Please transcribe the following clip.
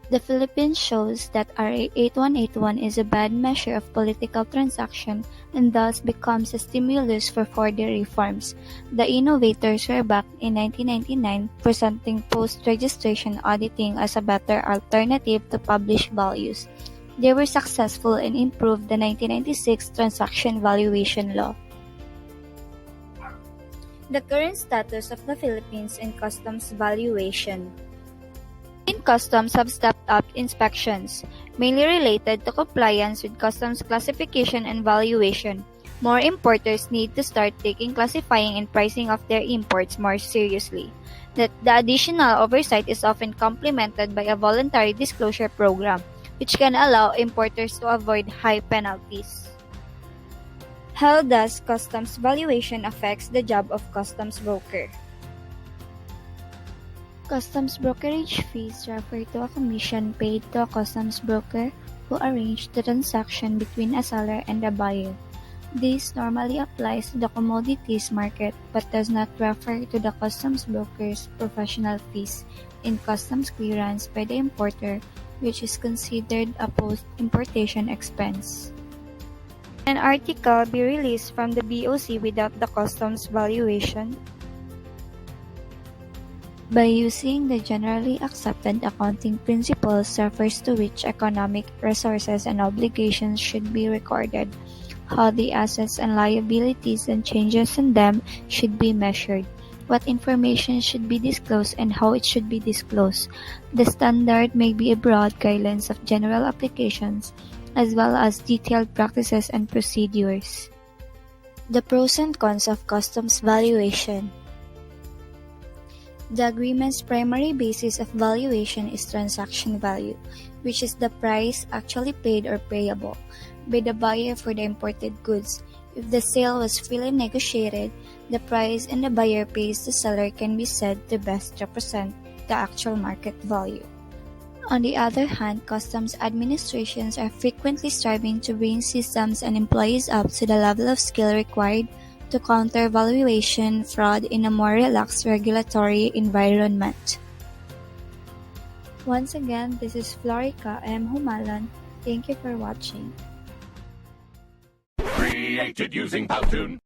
The Philippines shows that RA 8181 is a bad measure of political transaction and thus becomes a stimulus for further reforms. The innovators were back in 1999, presenting post-registration auditing as a better alternative to published values. They were successful and improved the 1996 Transaction Valuation Law. The current status of the Philippines in customs valuation. Customs have stepped up inspections, mainly related to compliance with customs classification and valuation. More importers need to start taking classifying and pricing of their imports more seriously. The additional oversight is often complemented by a voluntary disclosure program, which can allow importers to avoid high penalties. How does customs valuation affect the job of customs broker? Customs brokerage fees refer to a commission paid to a customs broker who arranged the transaction between a seller and a buyer. This normally applies to the commodities market but does not refer to the customs broker's professional fees in customs clearance by the importer, which is considered a post-importation expense. An article be released from the BOC without the customs valuation? By using the generally accepted accounting principles refers to which economic resources and obligations should be recorded, how the assets and liabilities and changes in them should be measured, what information should be disclosed and how it should be disclosed. The standard may be a broad guidelines of general applications, as well as detailed practices and procedures. The pros and cons of customs valuation. The agreement's primary basis of valuation is transaction value, which is the price actually paid or payable by the buyer for the imported goods. If the sale was freely negotiated, the price and the buyer pays the seller can be said to best represent the actual market value. On the other hand, customs administrations are frequently striving to bring systems and employees up to the level of skill required to counter valuation fraud in a more relaxed regulatory environment. Once again, this is Florica M. Humalan. Thank you for watching. Created using Powtoon.